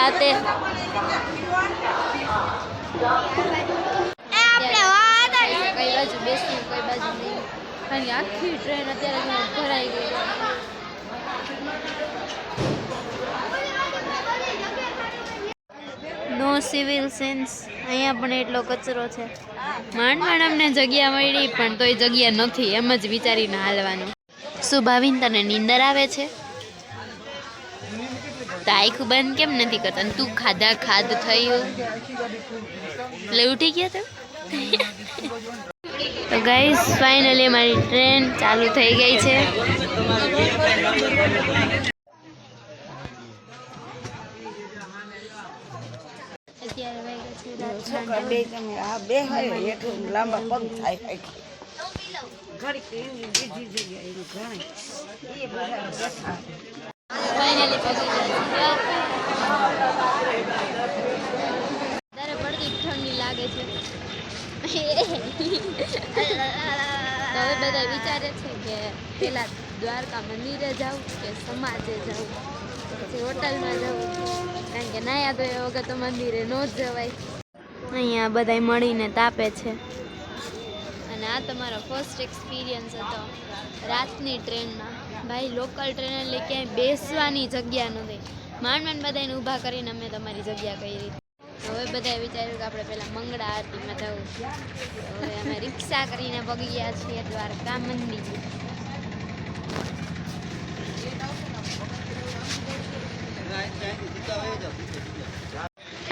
રાતે કઈ બાજુ બેસી કઈ બાજુ નહીં, કારણ કે આખી ટ્રેન અત્યારે ભરાઈ ગઈ. નો સિવિલ સેન્સ. અહીંયા પણ એટલો કચરો છે. માંડ અમને જગ્યા મળી, પણ તોય જગ્યા નથી, એમ જ વિચારીને હાલવાનું. શું ભાવિન, તને નીંદર આવે છે? તો આખું બંધ કેમ નથી કરતા? તું ખાધા ખાધ થયું એટલે ઉઠી ગયા તો. તો ગાઈસ ફાઇનલી મારી ટ્રેન ચાલુ થઈ ગઈ છે. ઠંડી લાગે છે. હવે બધા વિચારે છે કે પેલા દ્વારકા મંદિરે જાવ કે સમાજે જાવ, પછી હોટલમાં જવું, કારણ કે નાયા તો એ વગર તો મંદિરે ન જ જવાય. અહીંયા બધા મળીને તાપે છે. અને આ તમારો ફર્સ્ટ એક્સપિરિયન્સ હતો રાતની ટ્રેનમાં. ભાઈ લોકલ ટ્રેન એટલે ક્યાંય બેસવાની જગ્યા નથી. માંડ બધાને ઊભા કરીને અમે તમારી જગ્યા કઈ રીતે. હવે બધાએ વિચાર્યું કે આપણે પહેલાં મંગળા આરતીમાં જવું. હવે અમે રિક્ષા કરીને પગી ગયા છીએ દ્વારકા મંદિર.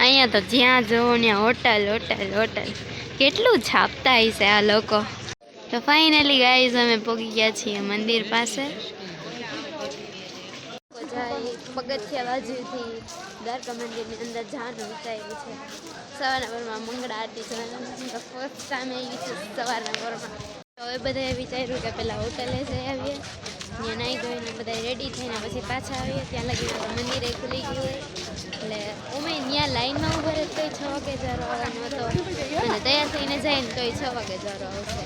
અહીંયા તો જ્યાં જવો ત્યાં હોટલ હોટલ હોટલ, કેટલું છાપતા હશે આ લોકો. તો ફાઇનલી ગાઈઝ અમે પહોંચી ગયા છીએ મંદિર પાસે. પગથિયા બાજુથી દ્વારકા મંદિરની અંદર જવાનું વિચાર્યું છે. સવારના પરમાં મંગળા આરતી જવાનું ફર્સ્ટ ટાઈમ આવી છે સવારના પરમાં. તો હવે બધાએ વિચાર્યું કે પહેલાં હોટલે જઈ આવીએ, ત્યાં નાહી ધોઈને બધા રેડી થઈને પછી પાછા આવીએ. ત્યાં લગી મંદિરે ખુલી ગયું હોય એટલે અમે ત્યાં લાઈનમાં ઉભા રહે તોય 6 વાગે જરો આવવાનો હતો, અને તૈયાર થઈને જાય ને તોય 6 વાગે જરો આવશે.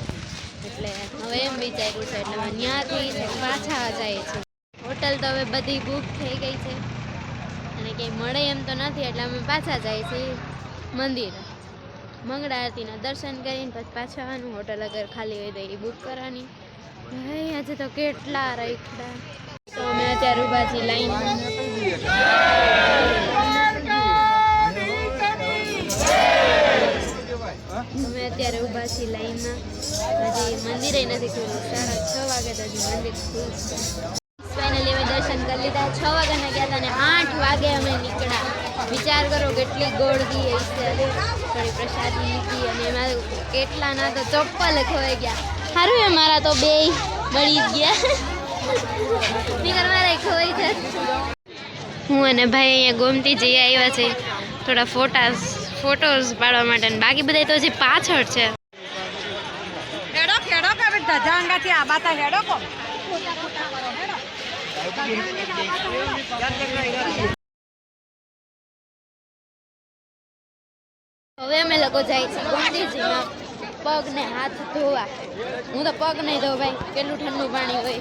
એટલે હવે એમ વિચાર્યું છે એટલે અમે ત્યાંથી પાછા જાય છે. હોટલ તો હવે બધી બુક થઈ ગઈ છે અને કંઈ મળે એમ તો નથી, એટલે અમે પાછા જાય છીએ મંદિર. મંગળા આરતીના દર્શન કરીને પછી પાછા આવવાનું. હોટલ અગર ખાલી હોય તો એ બુક કરવાની. ભાઈ આજે તો કેટલા રખડા. તો અમે અત્યારે ઊભા છીએ લાઈનમાં. અમે અત્યારે ઊભા છીએ લાઈનમાં. હજી મંદિરે નથી ખુલ્લું. 6:30 વાગે તો હજી મંદિર ખુલશે. ફાઇનલી અમે દર્શન કરી લીધા. 6 વાગ્યાના ગયા હતા અને 8 વાગે અમે નીકળ્યા. વિચાર કરો કેટલી ગોળદી હશે. થોડી પ્રસાદી લીધી અને એમાં કેટલાના તો ચપ્પલ ખોવાઈ ગયા. સારું એ મારા તો 2 મળી ગયા. સ્પીકર મારા ખોવાઈ જાય. હું અને ભાઈ અહીંયા ગોમતી જઈ આવ્યા છે થોડા ફોટોઝ પાડવા માટે. બાકી બધા તો હજી પાછળ છે. હવે અમે લોકો જાય છે ગોમતીજીમાં પગ ને હાથ ધોવા. હું તો પગ નહીં ધોઉં ભાઈ, કેટલું ઠંડુ પાણી હોય.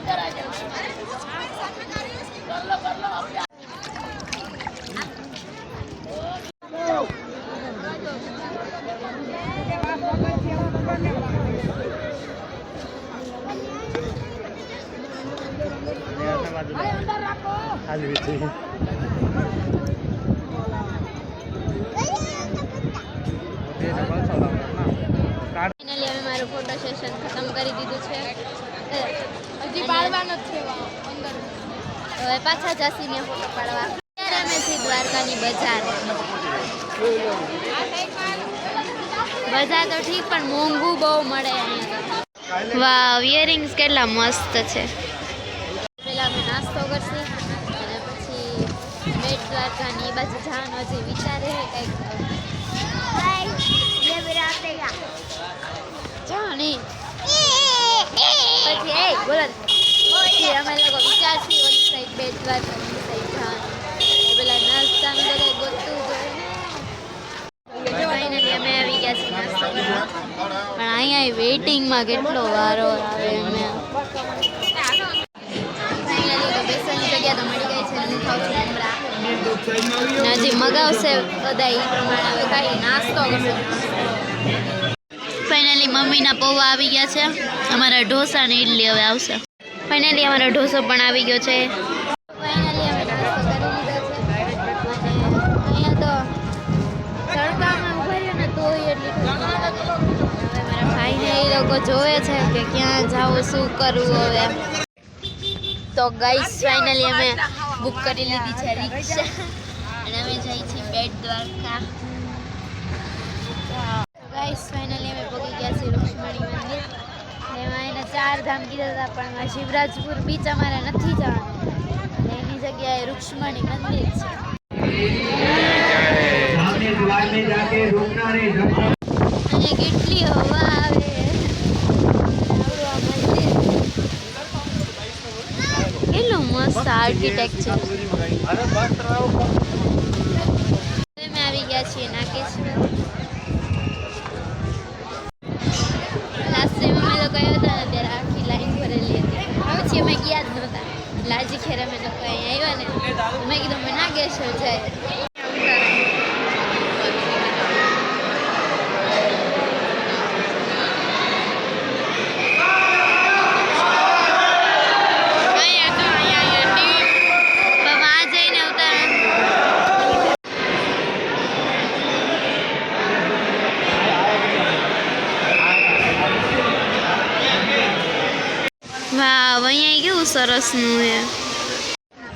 ફાઇનલી અમે મારું ફોટો સેશન ખતમ કરી દીધું છે. હજી પાડવાનો જ છે અંદર. હવે પાછા જસીને ફોટો પાડવા. અત્યારે અમે છીએ દ્વારકાની બજાર. બજાર તો ઠીક પણ મોંઘું બહુ મળે અહીંયા. વાહ, ઇયરિંગ્સ કેટલા મસ્ત છે. પહેલાં અમે નાસ્તો કરશું અને પછી બેટ દ્વારકાની એ બાજુ જવાનું હજી વિચારે કંઈક. જાણી પછી બોલો પછી અમે લોકો વિચારશું ઓલી સાઈડ બેટ દ્વારકાની સાઈડ જવાનું. પેલા નાસ્તા બધા કંઈ ગોતવું જોઈએ. ફાઇનલી અમે આવી ગયા છીએ નાસ્તો કરવા. પણ અહીંયા વેઇટિંગમાં કેટલો વારો આવે. અમે ફાઇનલી તો બેસવાની જગ્યા તો મળી ગઈ છે. હું ખાઉં છું મમરા. હજી મગાવશે બધા એ પ્રમાણે હવે કાંઈ નાસ્તો કરશે. ફાઇનલી મમ્મીના પૌવા આવી ગયા છે. અમારા ઢોસા ને ઇડલી હવે આવશે. ફાઇનલી અમારો ઢોસો પણ આવી ગયો છે. ફાઇનલી અમે નાસ્તો કરી લીધો છે. અહીંયા તો તડકામાં ઉભા રહ્યો ને તો એટલી હવે મારા ભાઈને એ લોકો જોવે છે કે ક્યાં જાવું, શું કરવું હવે. તો ગાઈસ ફાઇનલી અમે બુક કરી લીધી છે રિક્ષા અને અમે જઈએ છીએ બેટ દ્વારકા. ગાઈસ ફાઇનલી અમે પહોંચી ગયા છીએ રૂક્ષ્મણી મંદિર. એમાં એના 4 ધામ કીધા હતા પણ એમાં શિવરાજપુર બીચ અમારે નથી જવાનું. એની જગ્યાએ રૂક્ષ્મણી મંદિર છે. અને કેટલી હવા આવે. કેટલું મસ્ત આર્કિટેક્ચર. અમે આવી ગયા છીએ નાગેશ્વર. લાસ્ટ ટાઈમ અમે લોકો આવ્યા હતા ને ત્યારે આખી લાઈન ભરેલી હતી. પછી અમે ગયા જ નહોતા. લાજી ખેર અમે લોકો અહીંયા આવ્યા ને મેં કીધું અમે નાગેશ્વર જાય. વાહ, અહીંયા કેવું સરસનું છે.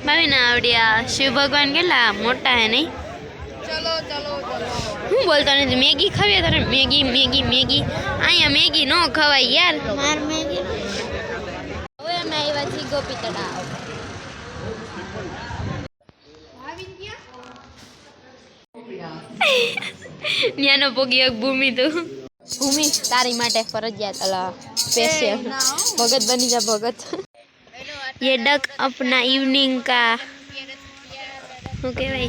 ભાઈ ના આવડ્યા શિવ ભગવાન કેટલા મોટા હે નહીં. હું બોલતો નથી. મેગી ખાવી તારે? મેગી મેગી મેગી અહીંયા મેગી ન ખવાય યાર. માર મેગી હવે અમે આવ્યા છીએ ગોપી તળાવ. ન્યાનો પોગી એક ભૂમિ તો ભૂમિ તારી માટે ફરજિયાત અલા स्पेशल भगत बनी जा भगत. ये डक अपना इवनिंग का ओके भाई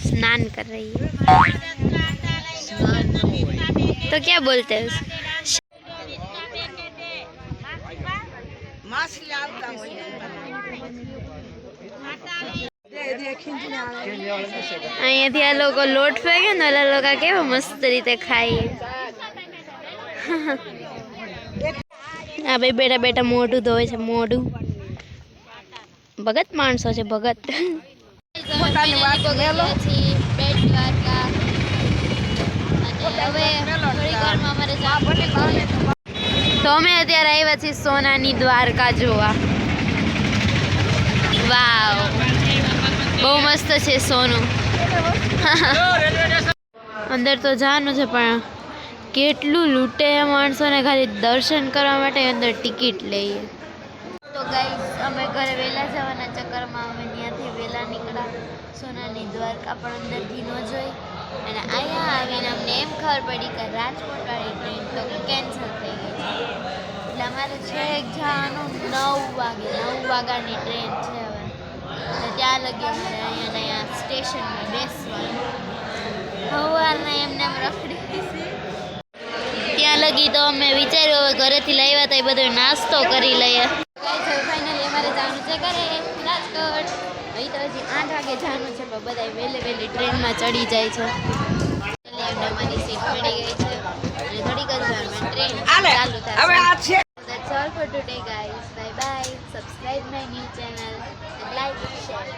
स्नान कर रही है. तो क्या बोलते हैं અહીંયાથી આ લોકો લોટ ફેંકે ને ઓલા લોકો કેવા મસ્ત રીતે ખાય. આ ભાઈ બેઠા બેઠા મોઢું ધોવે છે. મોઢું ભગત માણસો છે ભગત. તો અમે અત્યારે આવ્યા છીએ સોનાની દ્વારકા જોવા. વાવ, બહુ મસ્ત છે સોનું. અંદર તો જવાનું છે પણ કેટલું લૂંટે માણસોને ખાલી દર્શન કરવા માટે અંદર ટિકિટ લઈએ. તો ગાઈસ અમે ઘરે વહેલા જવાના ચક્કરમાં અમે ત્યાંથી વહેલા નીકળ્યા. સોનાની દ્વારકા પણ અંદરથી ન જોઈ અને અહીંયા આવીને અમને એમ ખબર પડી કે રાજકોટવાળી ટ્રેન તો કેન્સલ થઈ ગઈ છે. એટલે અમારે છેક જવાનું 9 વાગે. 9 વાગ્યાની ટ્રેન છે હવે. તો ત્યાં લગી અમારે અહીંયા સ્ટેશનમાં બેસવાનું. સવારના એમને એમ રખડી. ત્યાં લગી તો અમે વિચાર્યું હવે ઘરેથી લાવ્યા હતા એ બધો નાસ્તો કરી લઈએ. ફાઇનલી અમારે જવાનું છે ઘરે રાજકોટ. અહીં તો હજી 8 વાગે જવાનું છે પણ બધા વહેલી ટ્રેનમાં ચડી જાય છે. એટલે એમને અમારી સીટ મળી ગઈ છે અને થોડીક જ વારમાં ટ્રેન ચાલુ થશે. That's all for today guys. Bye bye. Subscribe my new channel and like and share.